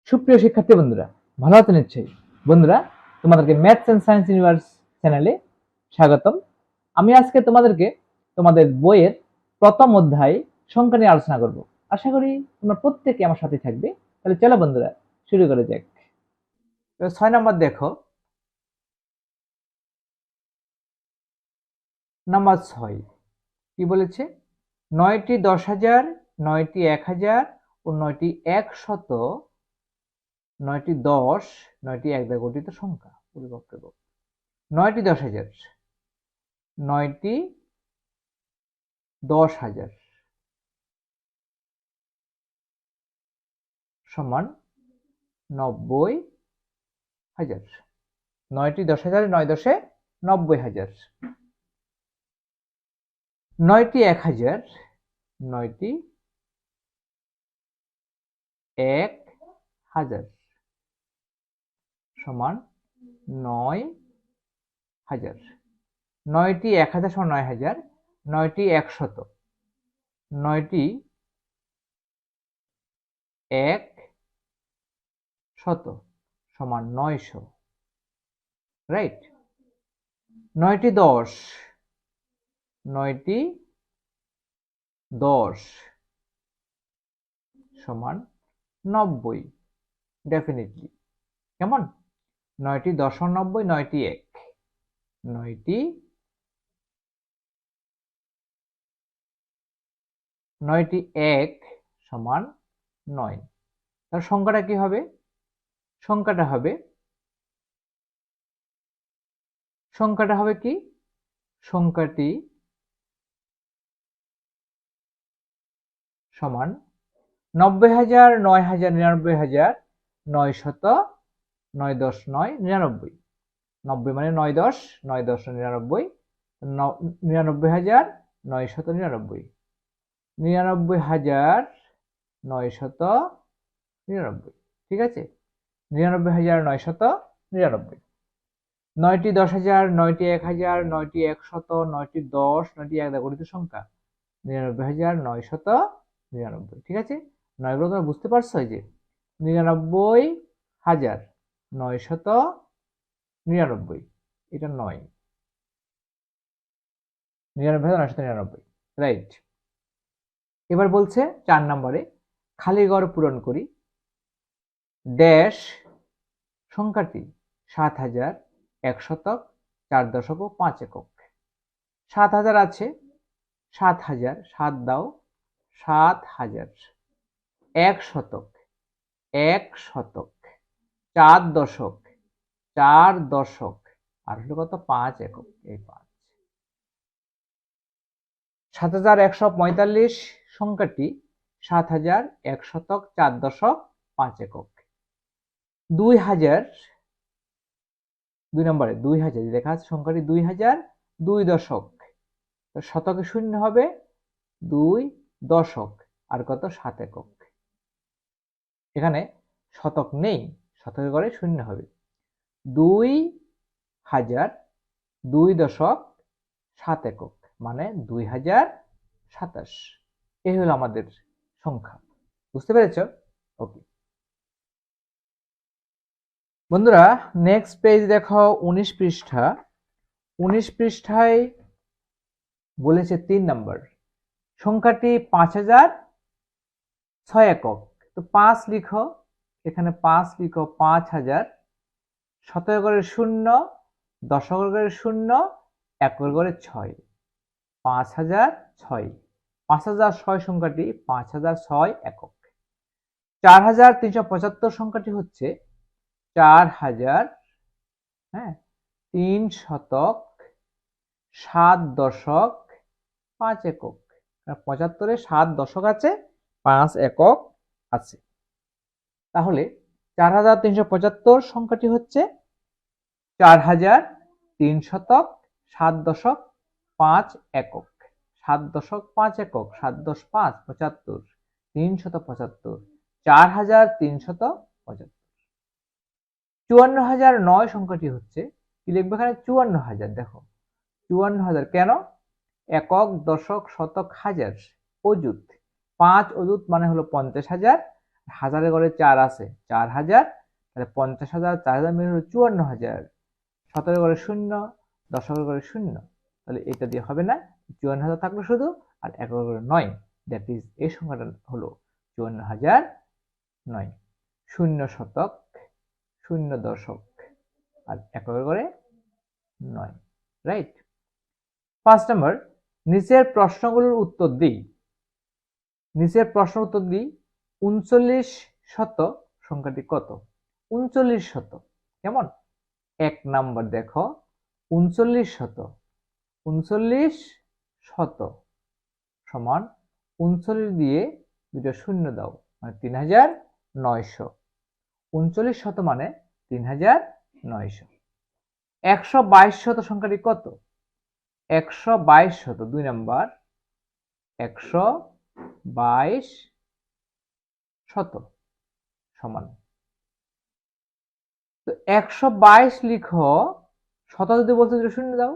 সুপ্রিয় শিক্ষার্থী বন্ধুরা, ভালো আছেন নিশ্চয়ই। বন্ধুরা, তোমাদেরকে ম্যাথস এন্ড সায়েন্স ইউনিভার্স চ্যানেলে স্বাগতম। আমি আজকে তোমাদেরকে তোমাদের বইয়ের প্রথম অধ্যায় সংখ্যা নিয়ে আলোচনা করব। আশা করি তোমরা প্রত্যেকে আমার সাথে থাকবে। তাহলে চলো বন্ধুরা, শুরু করে যাক। 6 নম্বর দেখো, নাম্বার 6 কি বলেছে? 9টি 10,000, 9টি 1,000 ও 9টি 100, 9টি 10, 9টি 1 দ্বারা গঠিত সংখ্যা। 9টি 10,000, 9টি 10,000 সমান 90,000। 9টি 10,000, 9 দশে 90,000। 9টি 1,000, 9টি 1,000 সমান 9,000। 9টি 1,000 সমান 9,000। 9টি 100, 9টি 100 সমান 900, রাইট? 9টি 10, 9টি 10 সমান 90, ডেফিনেটলি। কেমন? 9টি 10 সমান 90, 9টি 1, 9টি 1 সমান 9। তাহলে সংখ্যাটা কি হবে? সংখ্যাটা হবে কি? সংখ্যাটি সমান 90,000, 9,000, 99,000, 900, 9 10 9 99। 90 মানে 9 10, 9 10 99, 99,000, 999, 99,999। ঠিক আছে? 99,999। 9টি 10,000, 9টি 1,000, 9টি 100, 9টি 10, 9টি 1 দ্বারা গঠিত সংখ্যা 99,999। ঠিক আছে? 9 গুলো তোমরা বুঝতে পারছো? যে 99,999, এটা 9, 99,999, রাইট? এবার বলছে 4 নম্বরে, খালি ঘর পূরণ করি। ড্যাশ সংখ্যাটি 7,000, 1 শতক, 4 দশক ও 5 একক। 7,000 আছে, 7,000 7 দাও, 7,000। 1 শতক, 1 শতক, 4 দশক, 4 দশক, আর হলো কত? 5 একক। এই 5। 7,145 সংখ্যাটি 7,000, 1 শতক, 4 দশক, 5 একক। 2,000, 2 নম্বরে 2,000 লেখা আছে, সংখ্যাটি 2,000, 2 দশক, শতকে শূন্য হবে, 2 দশক, আর কত? 7 একক। এখানে শতক নেই, শতকে করে শূন্য হবে। 2,000, 2 দশক, 7 একক, মানে 2,027। এই হলো আমাদের সংখ্যা। বুঝতে পেরেছ? ওকে বন্ধুরা, নেক্সট পেজ দেখো, 19 পৃষ্ঠা। 19 পৃষ্ঠায় বলেছে 3 নম্বর, সংখ্যাটি 5,006 একক। তো 5 লিখো, এখানে 5 লিখো। 5,000 শতকে করে 0, দশকে করে 0, এককে করে 6। 5,006। 5,006 সংখ্যাটি 5,006 একক। 4,375 সংখ্যাটি হচ্ছে 4,000, হ্যাঁ, 3 শতক, 7 দশক, 5 একক। 75-এ 7 দশক আছে, 5 একক আছে। তাহলে 4,375 সংখ্যাটি হচ্ছে 4,003 শতক, 7 দশক, 5 একক। 7 দশক 5 একক, 7 10 5 75, 375, 4,375। 54,009 সংখ্যাটি হচ্ছে, কি লিখবে এখানে? 54,000। দেখো 54,000 কেন? একক, দশক, শতক, হাজার, অযুত। 5 অযুত মানে হলো 50,000, হাজারের ঘরে 4 আছে, 4000, তাহলে 50,000, 4000 মিলে হলো 54,000। 17 ঘরে 0, 10 ঘরে 0, তাহলে এটা দিয়ে হবে না, 54,000 থাকলো শুধু, আর 11 ঘরে 9, দ্যাট ইজ এই সংখ্যাটা হলো 54,009। 0 শতক, 0 দশক, আর 11 ঘরে 9, রাইট। 5 নম্বর, নিচের প্রশ্নগুলোর উত্তর দিই। 39 শত সংখ্যাটি কত? 39 শত কেমন? 1 নাম্বার দেখো, 39 শত, 39 শত সমান 39 দিয়ে দুটো শূন্য দাও, মানে 3900। 39 শত মানে 3900। 122 শত সংখ্যাটি কত? 122 শত, 2 নাম্বার, 122 শত সমান, তো 122 লিখো, শত যদি বলতে শূন্য দাও,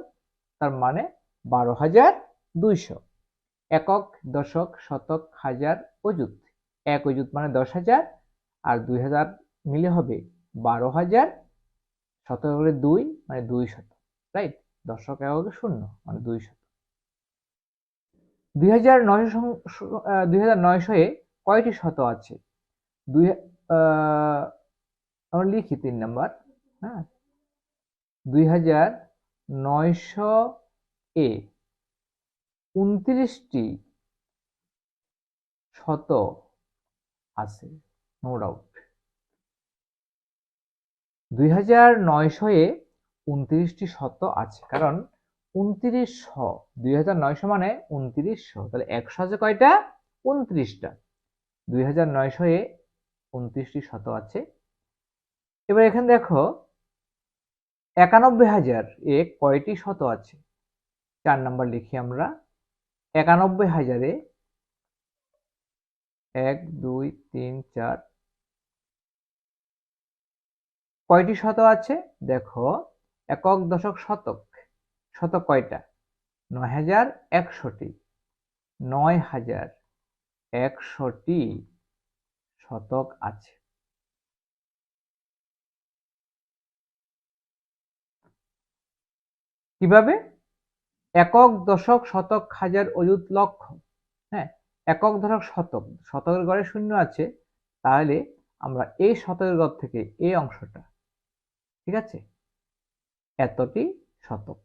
তার মানে 12,200। একক, দশক, শতক, হাজার, অযুত। 1 অযুত মানে 10,000, আর 2000 মিলে হবে 12,000। শতকে 2 মানে 200, রাইট। দশক এককে 0 মানে 200। 2900 এ কয়টি শত আছে? আমরা লিখি 3 নাম্বার, হ্যাঁ। 2900 এ 29টি শত আছে, নো ডাউট। 2900 এ 29টি শত আছে, কারণ 2900, 2900 মানে 2900, তাহলে 100 আছে কয়টা? 29টা। 2900 এ 29টি শত আছে। এবার এখানে দেখো 91,000 এ কয়টি শত আছে? 4 নাম্বার লিখি আমরা। 91,000 এ 1 2 3 4 কয়টি শত আছে? দেখো, একক, দশক, শতক। শতক কয়টা? 9,100টি। 9,100টি শতক আছে। কিভাবে? একক, দশক, শতক, হাজার, অযুত, লক্ষ। হ্যাঁ, একক, দশক, শতক, শতকের ঘরে 0 আছে, তাহলে আমরা এই শতকের ঘর থেকে এই অংশটা, ঠিক আছে, এতটি শতক,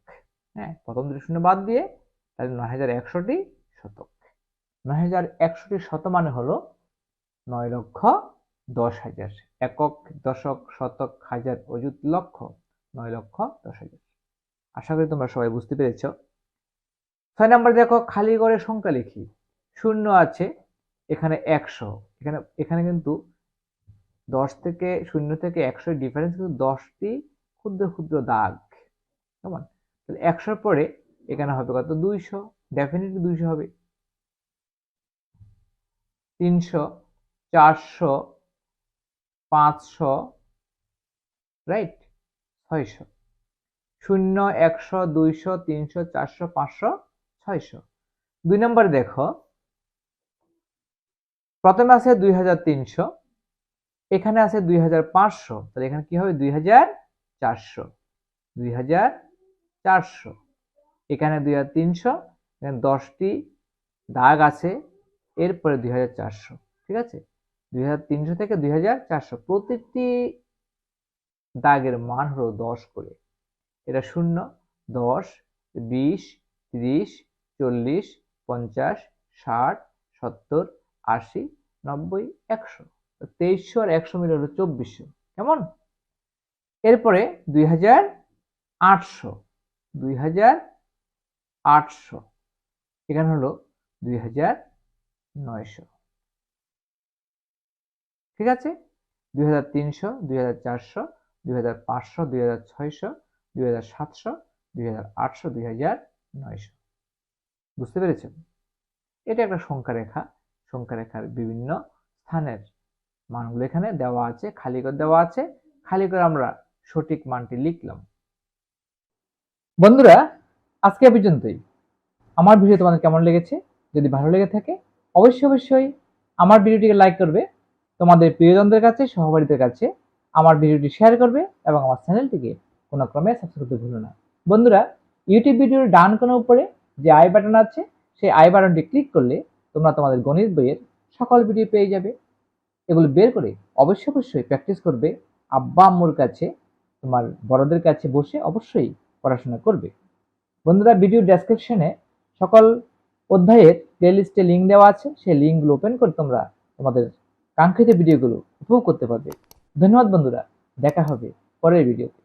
হ্যাঁ, প্রথম দুটো শূন্য বাদ দিয়ে, তাহলে 9,100টি শতক। 9,100টি শত মানে হলো 9,10,000। একক, দশক, শতক, হাজার, অযুত, লক্ষ, 9,10,000। আশা করি তোমরা সবাই বুঝতে পেরেছ। 6 নাম্বার দেখো, খালি ঘরে সংখ্যা লিখি। 0 আছে, এখানে 100, এখানে কিন্তু 10 থেকে 0 থেকে 100 ডিফারেন্স, কিন্তু 10টি ক্ষুদ্র ক্ষুদ্র দাগ, কেমন? তাহলে 100 পরে এখানে হবে কত? 200, ডেফিনেটলি 200 হবে। 300, 400, 500, রাইট, 600। 0, 100, 200, 300, 400, 500, 600। 2 নম্বর দেখো, প্রথমে আছে 2,300, এখানে আছে 2,500, তাহলে এখানে কি হবে? 2,400, 2,400। এখানে 2,300, এখানে 10টি দাগ আছে, এরপরে 2,400, ঠিক আছে। 2,300 থেকে 2,400, প্রতিটি দাগের মান হলো 10 করে। এটা 0, 10, 20, 30, 40, 50, 60, 70, 80, 90, 100। 2300 আর 100 মিলে হলো 2400, কেমন? এরপরে 2,800, 2,800, এখানে হলো 2,900, ঠিক আছে। 2,300, 2,400, 2,500, 2,600, 2,700, 2,800, 2,900। বুঝতে পেরেছেন? এটা একটা সংখ্যা রেখা। সংখ্যা রেখার বিভিন্ন স্থানের মানগুলো এখানে দেওয়া আছে, খালি করে দেওয়া আছে, খালি করে আমরা সঠিক মানটি লিখলাম। বন্ধুরা, আজকে পর্যন্তই। আমার ভিডিও তোমাদের কেমন লেগেছে? যদি ভালো লেগে থাকে অবশ্যই আমার ভিডিওটিকে লাইক করবে, তোমাদের প্রিয়জনদের কাছে, সহপাঠীদের কাছে আমার ভিডিওটি শেয়ার করবে এবং আমার চ্যানেলটিকে কোনো ক্রমে সাবস্ক্রাইব করতে ভুলো না। বন্ধুরা, ইউটিউব ভিডিওর ডান কোণের উপরে যে আই বাটন আছে সেই আই বাটনটি ক্লিক করলে তোমরা তোমাদের গণিত বইয়ের সকল ভিডিও পেয়ে যাবে। এগুলো বের করে অবশ্যই প্র্যাকটিস করবে। আব্বা আম্মুর কাছে, তোমার বড়দের কাছে বসে অবশ্যই পড়াশোনা করবে। বন্ধুরা, ভিডিও ডেসক্রিপশনে সকল অধ্যায়ের প্লেলিস্টে লিঙ্ক দেওয়া আছে, সেই লিঙ্কগুলো ওপেন করে তোমরা তোমাদের কাঙ্ক্ষিত ভিডিওগুলো উপভোগ করতে পারবে। ধন্যবাদ বন্ধুরা, দেখা হবে পরের ভিডিওতে।